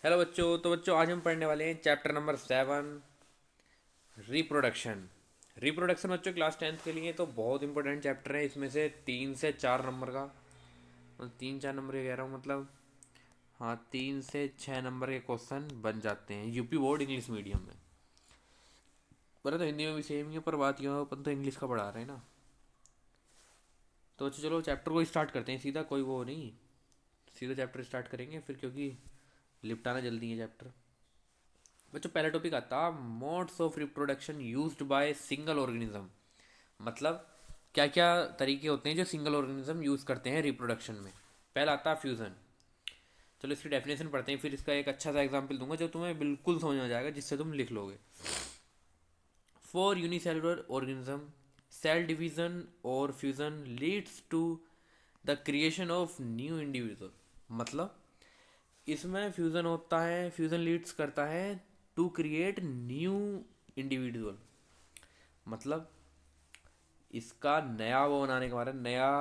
Hello बच्चों। तो बच्चों आज हम पढ़ने वाले हैं चैप्टर नंबर 7, रिप्रोडक्शन। रिप्रोडक्शन बच्चों क्लास 10th के लिए तो बहुत इंपॉर्टेंट चैप्टर है। इसमें से 3 से 4 नंबर का, मतलब 3-4 नंबर के कह रहा हूँ, मतलब हाँ 3 से 6 नंबर के क्वेश्चन बन जाते हैं यूपी बोर्ड इंग्लिश मीडियम में। पर तो हिंदी में भी सेम ही है, पर बात यह है अपन तो इंग्लिश का पढ़ा रहे हैं ना। तो बच्चों चलो चैप्टर को स्टार्ट करते हैं सीधा, कोई वो नहीं, सीधा चैप्टर स्टार्ट करेंगे फिर, क्योंकि लिपटाना जल्दी है चैप्टर। बच्चों पहला टॉपिक आता modes of reproduction used by single organism. मतलब क्या क्या तरीके होते हैं जो सिंगल ऑर्गेनिज्म यूज़ करते हैं रिप्रोडक्शन में। पहला आता है फ्यूज़न। चलो इसकी डेफिनेशन पढ़ते हैं, फिर इसका एक अच्छा सा एग्जांपल दूंगा जो तुम्हें बिल्कुल समझ में आ जाएगा, जिससे तुम लिख लोगे। For unicellular organism, cell division और fusion leads to the creation of new individual. मतलब इसमें फ्यूजन होता है, फ्यूजन लीड्स करता है टू क्रिएट न्यू इंडिविजुअल। मतलब इसका नया वो बनाने के मारे, नया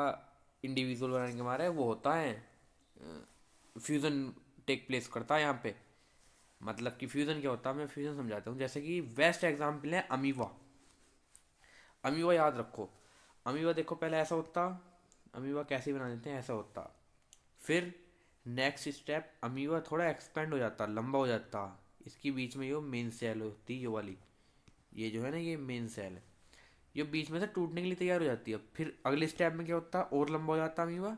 इंडिविजुअल बनाने के मारे वो होता है, फ्यूज़न टेक प्लेस करता है यहाँ पे। मतलब कि फ्यूज़न क्या होता है, मैं फ्यूज़न समझाता हूँ। जैसे कि बेस्ट एग्जांपल है अमीबा। अमीबा याद रखो। अमीबा देखो पहले ऐसा होता, अमीबा कैसे बना देते हैं, ऐसा होता। फिर नेक्स्ट स्टेप अमीबा थोड़ा एक्सपेंड हो जाता, लंबा हो जाता। इसकी बीच में ये मेन सेल होती है, ये वाली, ये जो है ना, ये मेन सेल है। ये बीच में से टूटने के लिए तैयार हो जाती है। फिर अगले स्टेप में क्या होता है, और लंबा हो जाता है अमीबा।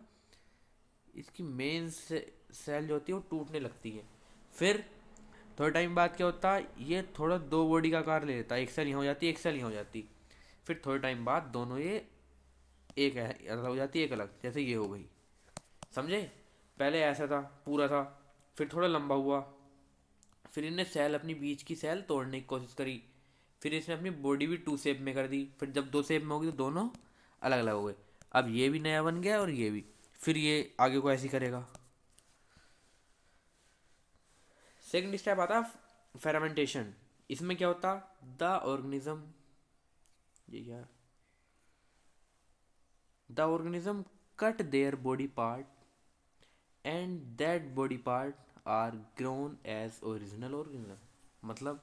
इसकी मेन सेल जो होती है वो टूटने लगती है। फिर थोड़ा टाइम बाद क्या होता है, ये थोड़ा दो बॉडी का आकार ले लेता है। एक सेल यहाँ हो जाती है, एक सेल यहाँ हो जाती। फिर थोड़े टाइम बाद दोनों ये एक है अलग हो जाती है, एक अलग, जैसे ये हो गई। समझे? पहले ऐसा था पूरा था, फिर थोड़ा लंबा हुआ। फिर इनने सेल, अपनी बीच की सेल तोड़ने की कोशिश करी। फिर इसने अपनी बॉडी भी टू शेप में कर दी। फिर जब दो शेप में होगी तो दोनों अलग अलग हो गए। अब ये भी नया बन गया और ये भी। फिर ये आगे को ऐसे ही करेगा। सेकंड स्टेप आता फेरामेंटेशन। इसमें क्या होता, द ऑर्गेनिज्म, ये क्या, the organism cut their body part and that body part are grown as original organism. मतलब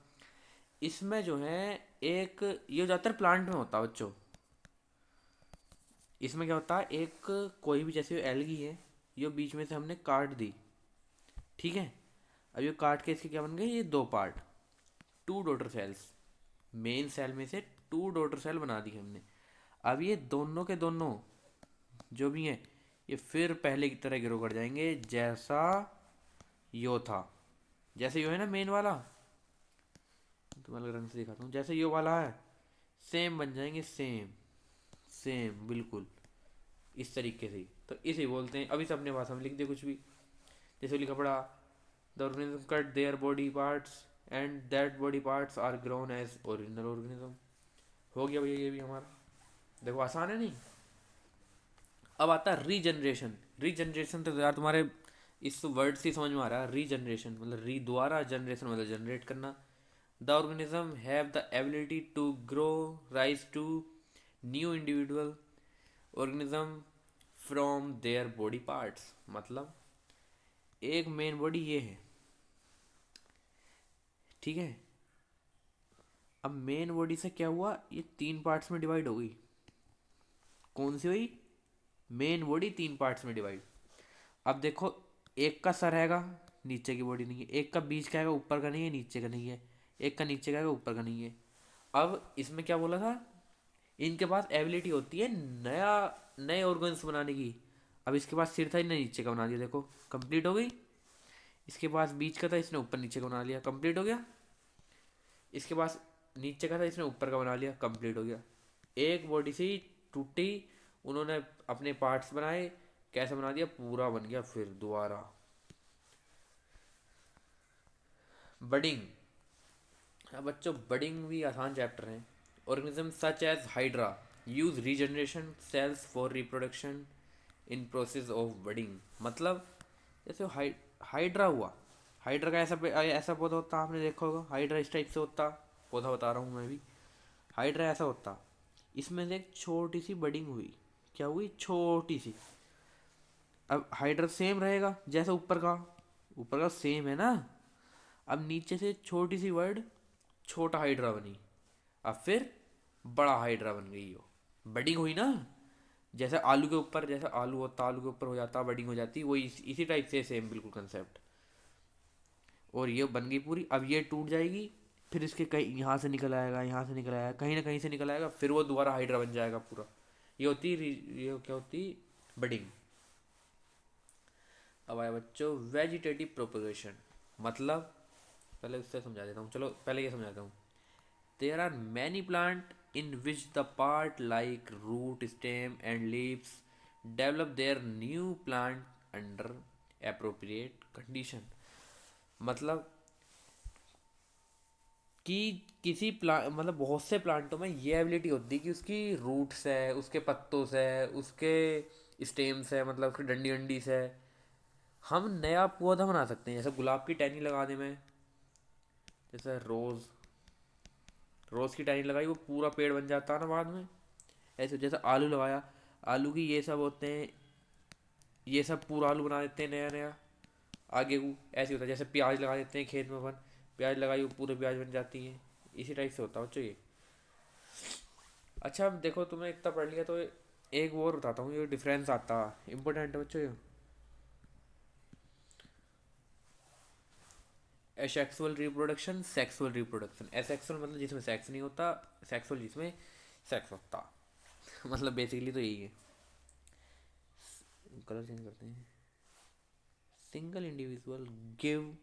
इसमें जो है एक, ये ज़्यादातर प्लांट में होता है बच्चों। इसमें क्या होता है, एक कोई भी जैसे एलगी है, ये बीच में से हमने काट दी, ठीक है। अब ये काट के इसके क्या बन गए, ये दो part, two daughter cells. Main cell में से टू डॉटर सेल बना दी हमने। अब ये दोनों के दोनों जो भी हैं, ये फिर पहले की तरह ग्रो कर जाएंगे, जैसा यो था। जैसे यो है ना मेन वाला, तो मैं अलग रंग से दिखाता हूँ, जैसे यो वाला है सेम बन जाएंगे, सेम सेम बिल्कुल इस तरीके से ही। तो इसे बोलते हैं। अभी से अपने भाषा में लिख दे कुछ भी, जैसे लिखा पड़ा, the organism cut their body parts and that body parts are grown as original organism. हो गया भैया ये भी हमारा। देखो आसान है नहीं। अब आता है रीजनरेशन। रीजनरेशन तो यार तुम्हारे इस वर्ड से ही समझ में आ रहा है। रीजनरेशन मतलब री दोबारा, जनरेशन मतलब जनरेट करना। The organism have the ability to grow, rise to new individual organism from their body parts. मतलब एक मेन बॉडी ये है, ठीक है। अब मेन बॉडी से क्या हुआ, ये 3 पार्ट्स में डिवाइड हो गई। कौन सी हुई, मेन बॉडी 3 पार्ट्स में डिवाइड। अब देखो, एक का सर हैगा, नीचे की बॉडी नहीं है। एक का बीच का हैगा, ऊपर का नहीं है, नीचे का नहीं है। एक का नीचे का हैगा, ऊपर का नहीं है। अब इसमें क्या बोला था, इनके पास एबिलिटी होती है नया, नए ऑर्गन्स बनाने की। अब इसके पास सिर था, इन्हें नीचे का बना दिया, देखो कंप्लीट हो गई। इसके पास बीच का था, इसने ऊपर नीचे का बना लिया, कंप्लीट हो गया। इसके पास नीचे का था, इसने ऊपर का बना लिया, कंप्लीट हो गया। एक बॉडी से ही टूटी, उन्होंने अपने पार्ट्स बनाए, कैसे बना दिया, पूरा बन गया फिर दोबारा। बडिंग। हाँ बच्चों, बडिंग भी आसान चैप्टर है। Organism such as hydra use regeneration cells for reproduction in process of budding. मतलब जैसे हाइड्रा हुआ, हाइड्रा का ऐसा ऐसा पौधा होता, आपने देखा होगा, हाइड्रा इस टाइप से होता। पौधा बता रहा हूँ मैं भी। हाइड्रा ऐसा होता, इसमें से एक छोटी सी बडिंग हुई, क्या हुई, छोटी सी। अब हाइड्रा सेम रहेगा जैसा ऊपर का, ऊपर का सेम है ना, अब नीचे से छोटी सी वर्ड छोटा हाइड्रा बनी, अब फिर बड़ा हाइड्रा बन गई हो, बडिंग हुई ना। जैसे आलू के ऊपर, जैसे आलू होता आलू के ऊपर हो जाता बडिंग हो जाती, वही इसी टाइप से सेम बिल्कुल कंसेप्ट। और ये बन गई पूरी। अब ये टूट जाएगी, फिर इसके कहीं यहाँ से निकल आएगा, यहाँ से निकल आएगा, कहीं ना कहीं से निकल आएगा, फिर वो दोबारा हाइड्रा बन जाएगा पूरा। ये होती ये क्या होती, बडिंग। अब आया बच्चों वेजिटेटिव प्रोपगेशन। मतलब पहले उससे समझा देता हूँ, चलो पहले ये समझाता हूँ। There are many plant in which the part like root, stem and leaves develop their new plant under appropriate condition. मतलब कि किसी प्लांट, मतलब बहुत से प्लांटों में ये एबिलिटी होती है कि उसकी रूट्स है, उसके पत्तों से, उसके स्टेम्स है, मतलब उसकी डंडी डंडी से हम नया पौधा बना सकते हैं। जैसे गुलाब की टहनी लगा दें मैं, जैसे रोज़ की टहनी लगाई, वो पूरा पेड़ बन जाता है ना बाद में। ऐसे जैसे आलू लगाया, आलू की ये सब होते हैं, ये सब पूरा आलू बना देते हैं नया नया आगे को। ऐसे होता है जैसे प्याज लगा देते हैं खेत में अपन, प्याज लगाई वो पूरे प्याज बन जाती है। इसी टाइप से होता है बच्चों ये। अच्छा अब देखो, तुम्हें इतना पढ़ लिया तो एक और बताता हूँ, ये डिफरेंस आता है इंपॉर्टेंट है बच्चों ये। Asexual reproduction, sexual reproduction. Asexual मतलब जिसमें सेक्स नहीं होता, सेक्सुअल जिसमें सेक्स होता। मतलब बेसिकली तो यही है। कलर चेंज करते हैं। Single individual give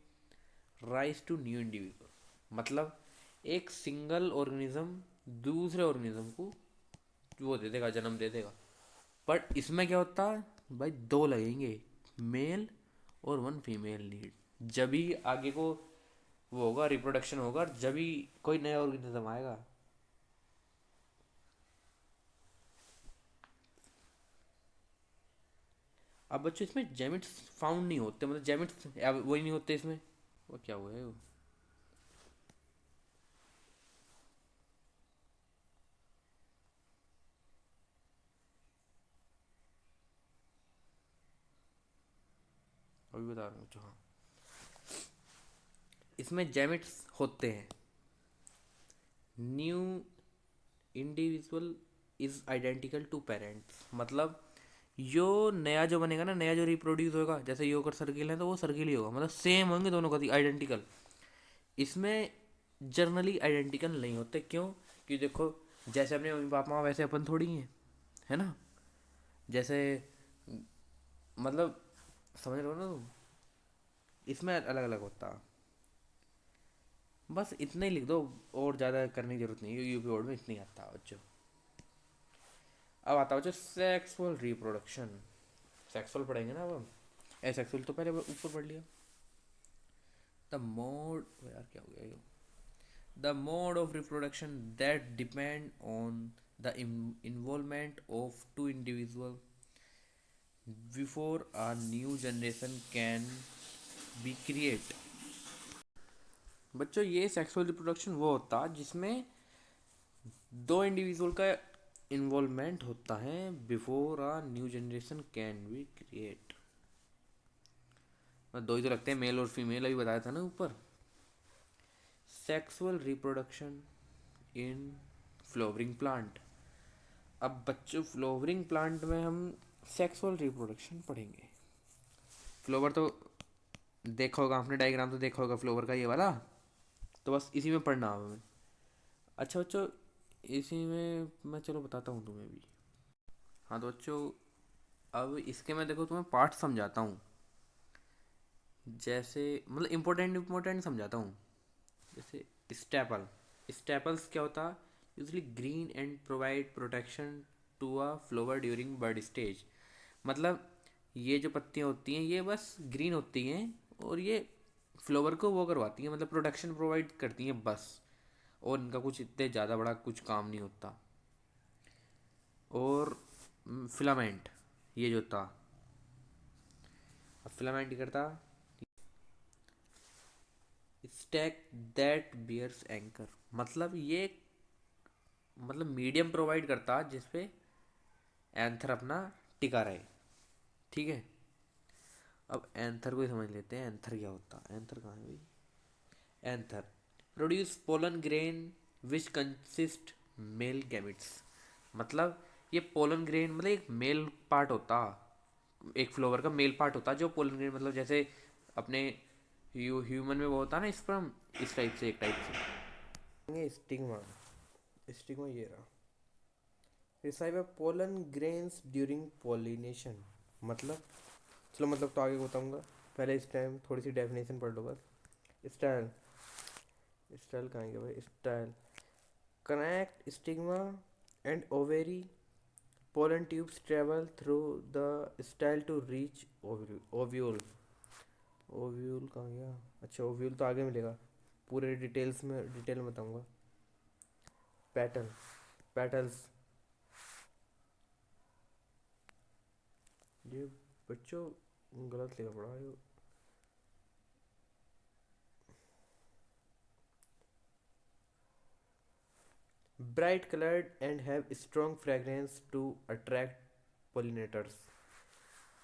rise to new individual. मतलब एक सिंगल ऑर्गेनिज्म दूसरे ऑर्गेनिज्म को वो दे देगा, जन्म दे देगा। बट इसमें क्या होता है भाई, दो लगेंगे, मेल और वन फीमेल नीड। जब भी आगे को वो होगा, रिप्रोडक्शन होगा, जब भी कोई नया ऑर्गेनिज्म आएगा। अब बच्चों इसमें जेमिट्स फाउंड नहीं होते, मतलब जेमिट्स वही नहीं होते इसमें। वो क्या हुआ है वो, अभी बता रहा हूँ बच्चों। हाँ, इसमें जेमिट्स होते हैं। New individual is identical to parents. मतलब यो नया जो बनेगा ना, नया जो रिप्रोड्यूस होगा, जैसे यो अगर सर्किल है तो वो सर्किल ही होगा, मतलब सेम होंगे दोनों का आइडेंटिकल। इसमें जर्नली आइडेंटिकल नहीं होते। क्यों? कि देखो, जैसे अपने मम्मी पापा वैसे अपन थोड़ी हैं, है ना। जैसे मतलब समझ रहे हो ना तुम, इसमें अलग अलग होता। बस इतना ही लिख दो, और ज़्यादा करने की जरूरत नहीं है, यूपी बोर्ड में इतना ही आता है बच्चों। अब आता है बच्चों सेक्सुअल रिप्रोडक्शन। सेक्सुअल पढ़ेंगे ना अब हम, एसेक्सुअल तो पहले ऊपर पढ़ लिया। द मोड, यार क्या हो गया ये, the mode of reproduction that depend on the involvement of two individuals before a new generation can be created। बच्चों ये सेक्सुअल रिप्रोडक्शन वो होता है जिसमें दो इंडिविजुअल का इन्वॉल्वमेंट होता है before a new generation can be create. दो ही तो लगते हैं, मेल और फीमेल, अभी बताया था ना ऊपर। Sexual reproduction in flowering plant. अब बच्चों फ्लोवरिंग प्लांट में हम सेक्सुअल रिप्रोडक्शन पढ़ेंगे। फ्लोवर तो देखा होगा आपने, डायग्राम तो देखा होगा फ्लोवर का ये वाला, तो बस इसी में पढ़ना है हमें। अच्छा बच्चों, इसी में मैं चलो बताता हूँ तुम्हें भी। हाँ तो बच्चों, अब इसके मैं देखो तुम्हें पार्ट समझाता हूँ। जैसे मतलब इम्पोर्टेंट इम्पोर्टेंट समझाता हूँ। जैसे स्टेपल। स्टेपल्स क्या होता है, usually green and provide protection to a flower during bud stage. मतलब ये जो पत्तियाँ होती हैं ये बस ग्रीन होती हैं, और ये फ्लावर को वो करवाती हैं, मतलब प्रोटेक्शन प्रोवाइड करती हैं बस। और इनका कुछ इतने ज़्यादा बड़ा कुछ काम नहीं होता। और फिलामेंट, ये जो था, अब फिलामेंट करता स्टैक दैट बियर्स एंकर। मतलब ये मतलब मीडियम प्रोवाइड करता जिसपे एंथर अपना टिका रहे। ठीक है। अब एंथर को ही समझ लेते हैं, एंथर क्या होता है। एंथर कहाँ है भाई, anther produce pollen grain which consist male gametes. मतलब ये पोलन ग्रेन मतलब एक मेल पार्ट होता, एक फ्लावर का मेल पार्ट होता जो पोलन ग्रेन, मतलब जैसे अपने ह्यूमन में वो होता ना स्पर्म, इस टाइप से, एक टाइप ये स्टिग्मा, स्टिग्मा ये रहा। रिसाइव पोलन ग्रेन्स ड्यूरिंग पोलिनेशन। मतलब चलो, मतलब तो आगे बताऊंगा, पहले इस टाइम थोड़ी सी डेफिनेशन पढ़ लो बस। स्टाइल, स्टाइल कहाँ गया भाई, style. Connect stigma and ovary, pollen tubes travel through the style to reach ovule। Ovule कहाँ गया, अच्छा ओव्यूल तो आगे मिलेगा, पूरे डिटेल में बताऊंगा। पैटर्न, पेटल्स, ये बच्चों गलत लिखा पड़ा है। Bright coloured and have strong fragrance to attract pollinators.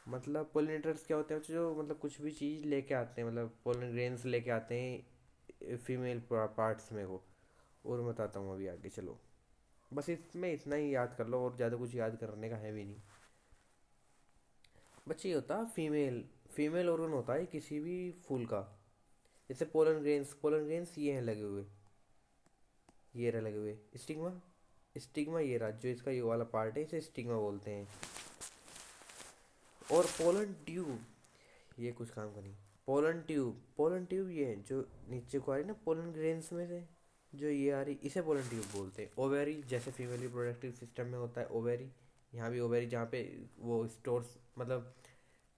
मतलब पोलिनेटर्स क्या होते हैं जो मतलब कुछ भी चीज़ लेके आते हैं, मतलब पोलन ग्रेन्स लेके आते हैं फीमेल पार्ट्स में को। और मैं बताता हूँ अभी आगे, चलो बस इसमें इतना ही याद कर लो, और ज़्यादा कुछ याद करने का है भी नहीं। बच्चे ये होता फीमेल, फीमेल ऑर्गन होता है किसी भी फूल का। जैसे पोलन ग्रेन्स, पोलन ग्रेन्स ये हैं लगे हुए, ये रहे लगे हुए। स्टिग्मा, स्टिग्मा ये रहा जो इसका ये वाला पार्ट है, इसे स्टिग्मा बोलते हैं। और पोलन ट्यूब ये कुछ काम का नहीं। पोलन ट्यूब, पोलन ट्यूब ये है जो नीचे को आ रही ना पोलन ग्रेन्स में से, जो ये आ रही इसे पोलन ट्यूब बोलते हैं। ओवेरी जैसे फीमेल रिप्रोडक्टिव सिस्टम में होता है ओवेरी, यहाँ भी ओवेरी, जहाँ पे वो स्टोर्स, मतलब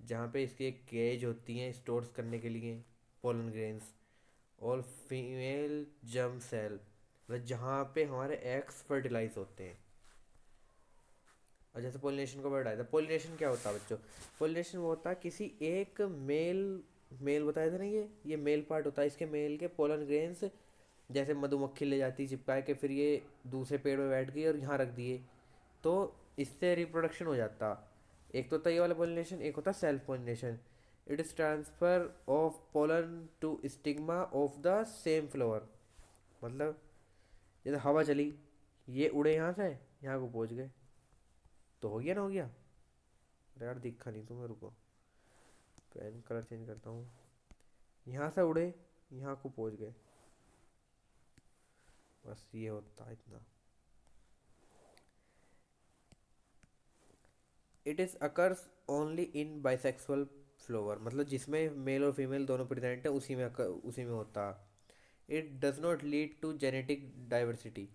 जहाँ पे इसकी एक केज होती है स्टोर्स करने के लिए पोलन ग्रेन्स। और फीमेल जर्म सेल, मतलब जहाँ पे हमारे एग्स फर्टिलाइज होते हैं। और जैसे पोलिनेशन का वर्ड आया था, पोलिनेशन क्या होता है बच्चों, पोलिनेशन वो होता है किसी एक मेल, मेल बताया था ना, ये मेल पार्ट होता है इसके, मेल के पोलन ग्रेन्स जैसे मधुमक्खी ले जाती है चिपका के, फिर ये दूसरे पेड़ में बैठ गई और यहाँ रख दिए, तो इससे रिप्रोडक्शन हो जाता। एक तो होता है ये वाला पोलिनेशन, एक होता है self pollination. It is transfer of pollen to stigma of the same flower. मतलब जैसे हवा चली, ये उड़े यहाँ से यहाँ को पहुँच गए, तो हो गया ना, हो गया। अरे यार दिखा नहीं तुम्हें, रुको पेन कलर चेंज करता हूँ। यहाँ से उड़े यहाँ को पहुँच गए, बस ये होता है इतना। It is occurs only in bisexual flower, मतलब जिसमें मेल और फीमेल दोनों प्रेजेंट है उसी में होता। It does not lead to genetic diversity,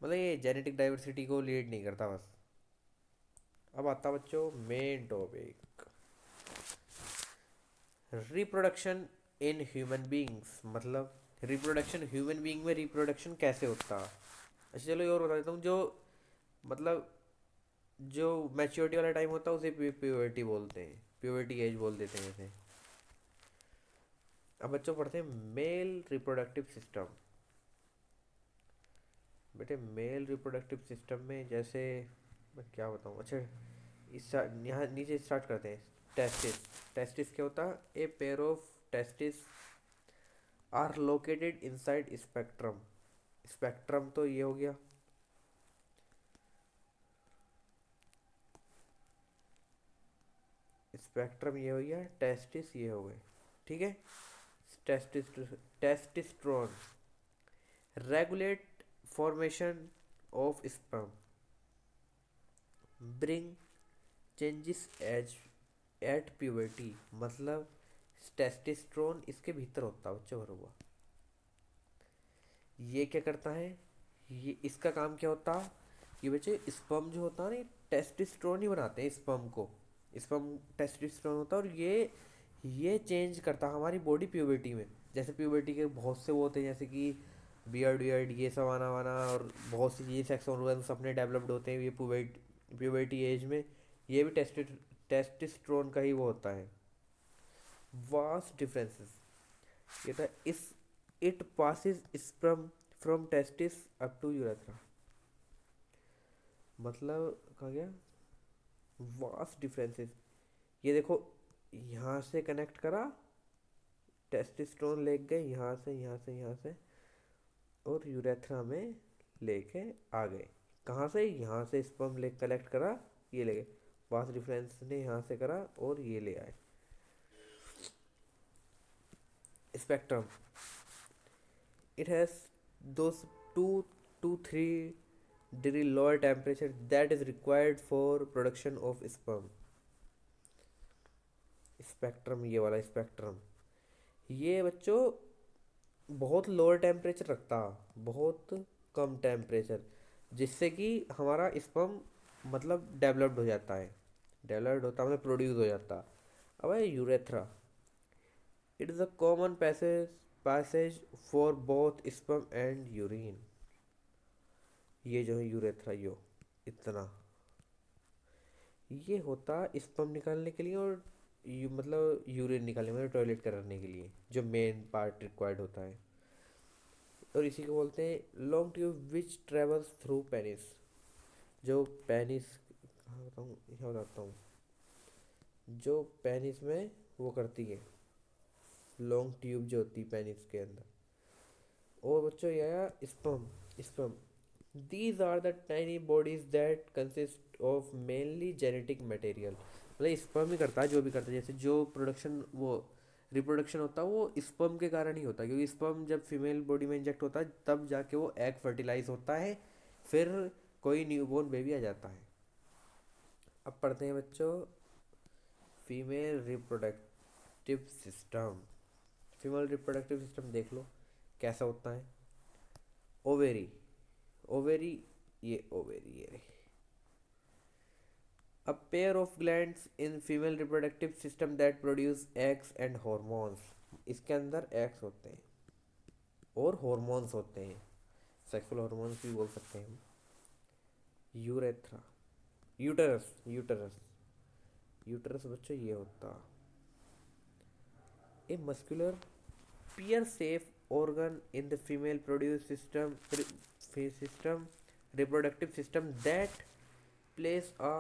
मतलब ये जेनेटिक डाइवर्सिटी को लीड नहीं करता बस। अब आता बच्चों main topic, reproduction in human beings. मतलब रिप्रोडक्शन ह्यूमन बींग में रिप्रोडक्शन कैसे होता। अच्छा चलो ये और बता देता हूँ, जो मतलब जो मैच्योरिटी वाला टाइम होता है उसे प्यूबर्टी बोलते हैं, प्यूबर्टी एज बोल देते हैं इसे। अब बच्चों पढ़ते हैं मेल रिप्रोडक्टिव सिस्टम। बेटे मेल रिप्रोडक्टिव सिस्टम में जैसे मैं क्या बताऊँ, अच्छा इस यहाँ नीचे स्टार्ट करते हैं। टेस्टिस, टेस्टिस क्या होता है, a pair of testis are located inside spectrum. Spectrum तो ये हो गया, स्पेक्ट्रम ये हो गया, टेस्टिस ये हो गए, ठीक है। Testis, testosterone regulate formation of sperm, bring changes as at puberty. मतलब टेस्टिस्ट्रोन इसके भीतर होता है बच्चों भरा हुआ। ये क्या करता है, ये इसका काम क्या होता, ये बच्चे स्पर्म जो होता है ना, टेस्टिस्ट्रोन ही बनाते हैं स्पर्म को। स्पर्म टेस्टिस्ट्रोन होता है, और ये चेंज करता है हमारी बॉडी प्यूबर्टी में। जैसे प्यूबर्टी के बहुत से वो होते हैं, जैसे कि बियर्ड वियर्ड ये सब आना वाना, और बहुत सी चीज़ें सेक्स ऑर्गन्स अपने डेवलप्ड होते हैं ये प्यूबर्टी एज में। ये भी टेस्टिस्ट्रोन का ही वो होता है। वास्ट डिफरेंसेस, ये था इस, it passes sperm from testis up to urethra. मतलब कहा गया वास्ट डिफरेंसेस, ये देखो यहाँ से कनेक्ट करा टेस्टोस्टेरोन ले गए यहाँ से यहाँ से यहाँ से, और यूरेथ्रा में लेके आ गए। कहाँ से? यहाँ से स्पर्म ले कलेक्ट करा, ये ले गए, वास डिफरेंस ने यहाँ से करा और ये ले आए। Spectrum, it has those 2 to 3 degree lower temperature that is required for production of sperm। Spectrum, ये वाला स्पेक्ट्रम, ये बच्चों बहुत लोअर टेम्परेचर रखता, बहुत कम टेम्परेचर, जिससे कि हमारा स्पर्म मतलब डेवलप्ड हो जाता है, डेवलप्ड होता मतलब प्रोड्यूस हो जाता। अब है urethra, it is a common passage for both sperm and urine. ये जो है यूरेथ्रा, यो इतना ये होता स्पर्म निकालने के लिए और मतलब यूरिन निकालने मतलब टॉयलेट करने के लिए, जो मेन पार्ट रिक्वायर्ड होता है। और इसी को बोलते हैं long tube which travels through penis. जो पेनिस, कहाँ बताऊँ, यहाँ बताता हूँ, जो पेनिस में वो करती है, लॉन्ग ट्यूब जो होती है पेनिस के अंदर। और बच्चों ये आया sperm. Sperm, these are the tiny bodies that consist of mainly genetic material। मतलब स्पर्म ही करता है जो भी करता है, जैसे जो प्रोडक्शन वो रिप्रोडक्शन होता है वो स्पर्म के कारण ही होता है, क्योंकि स्पर्म जब फीमेल बॉडी में इंजेक्ट होता है तब जाके वो एग फर्टिलाइज होता है, फिर कोई न्यूबॉर्न बेबी आ जाता है। अब पढ़ते हैं बच्चों female reproductive system. Female reproductive system देख लो कैसा होता है। ओवेरी, ओवेरी, ये ओवेरी, ये रही। A pair of glands in female reproductive system that produce eggs and hormones। इसके अंदर eggs होते हैं और hormones होते हैं, सेक्सुअल hormones भी बोल सकते हैं हम। यूरेथ्रा, यूटरस, यूटरस, यूटरस बच्चों ये होता a muscular pear shaped organ in the female produce system reproductive system that plays a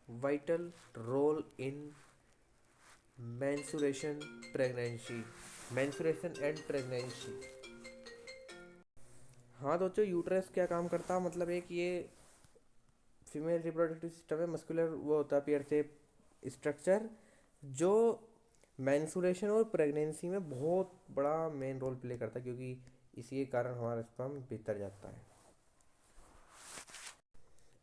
vital role in menstruation pregnancy, menstruation and pregnancy। हाँ दोस्तों, यूट्रस क्या काम करता है, मतलब एक ये फीमेल रिप्रोडक्टिव सिस्टम है, मस्कुलर वो होता है पेयर शेप स्ट्रक्चर, जो मैंसुरेशन और प्रेगनेंसी में बहुत बड़ा मेन रोल प्ले करता है, क्योंकि इसी के कारण हमारा स्पर्म भीतर जाता है।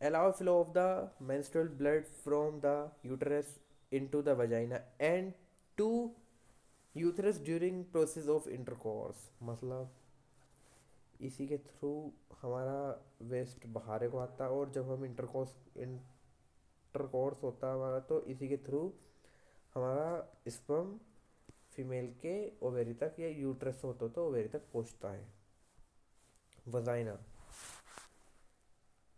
allow flow of the menstrual blood from the uterus into the vagina and to uterus during process of intercourse। मतलब इसी के थ्रू हमारा वेस्ट बाहर को आता है, और जब हम इंटरकोर्स होता है हमारा, तो इसी के थ्रू हमारा स्पर्म फीमेल के ओवेरी तक या यूट्रस होता तो ओवेरी तक पहुंचता है। Vagina,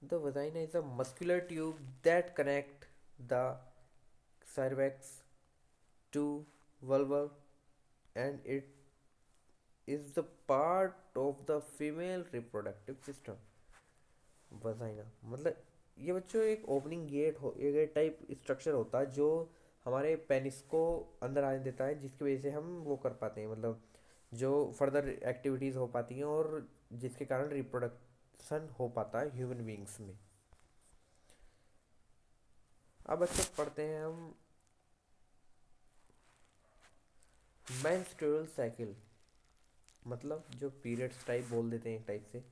the vagina is a muscular tube that connect the cervix to vulva and it is the part of the female reproductive system। Vagina मतलब ये बच्चों एक ओपनिंग गेट हो, ये गेट टाइप स्ट्रक्चर होता है जो हमारे पेनिस को अंदर आने देता है, जिसकी वजह से हम वो कर पाते हैं, मतलब जो फर्दर एक्टिविटीज़ हो पाती हैं और जिसके कारण रिप्रोडक्शन हो पाता है ह्यूमन बींग्स में। अब अच्छे पढ़ते हैं हम मेंस्ट्रुअल साइकिल, मतलब जो पीरियड्स टाइप बोल देते हैं एक टाइप से।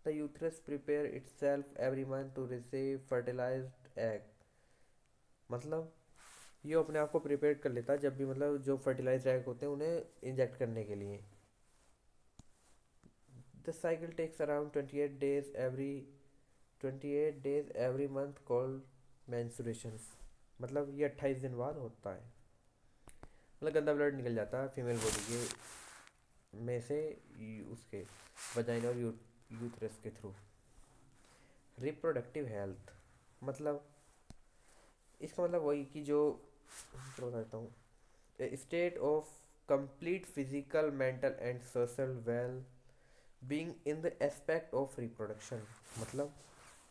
The uterus prepare itself every month to receive fertilised egg. मतलब ये अपने आप को प्रिपेयर कर लेता है जब भी मतलब जो फर्टिलाइज्ड एग होते हैं उन्हें इंजेक्ट करने के लिए। The cycle takes around 28 days every month called menstruations. मतलब ये 28 दिन बाद होता है, मतलब गंदा ब्लड निकल जाता है फीमेल बॉडी के में से उसके वजाइना और यूथरस के थ्रू। रिप्रोडक्टिव हेल्थ, मतलब इसका मतलब वही कि जो बता देता हूँ, state of complete physical mental and social well being in the aspect of reproduction. मतलब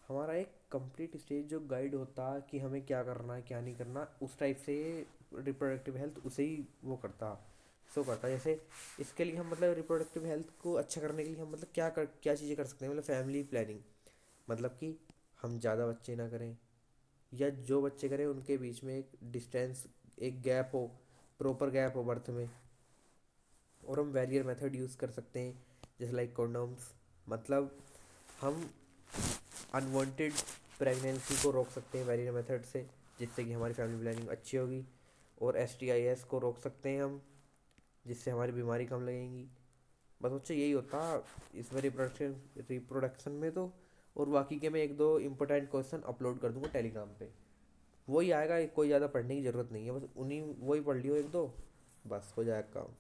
हमारा एक कंप्लीट स्टेज जो गाइड होता है कि हमें क्या करना है क्या नहीं करना, उस टाइप से रिप्रोडक्टिव हेल्थ उसे ही वो करता, शो करता है। जैसे इसके लिए हम मतलब रिप्रोडक्टिव हेल्थ को अच्छा करने के लिए हम मतलब क्या चीज़ें कर सकते हैं, मतलब फैमिली प्लानिंग, मतलब कि हम ज़्यादा बच्चे ना करें, या जो बच्चे करें उनके बीच में एक डिस्टेंस, एक गैप हो, प्रॉपर गैप हो बर्थ में। और हम बैरियर मेथड यूज़ कर सकते हैं, जैसे लाइक कॉन्डोम्स, मतलब हम अनवांटेड प्रेगनेंसी को रोक सकते हैं बैरियर मेथड से, जिससे कि हमारी फैमिली प्लानिंग अच्छी होगी। और STIs को रोक सकते हैं हम, जिससे हमारी बीमारी कम लगेंगी। बस बच्चे यही होता इसमें रिप्रोडक्शन में तो। और बाकी के मैं एक दो इम्पोर्टेंट क्वेश्चन अपलोड कर दूंगा टेलीग्राम पे, वही आएगा, कोई ज़्यादा पढ़ने की ज़रूरत नहीं है, बस उन्हीं वही पढ़ लियो एक दो, बस हो जाएगा काम।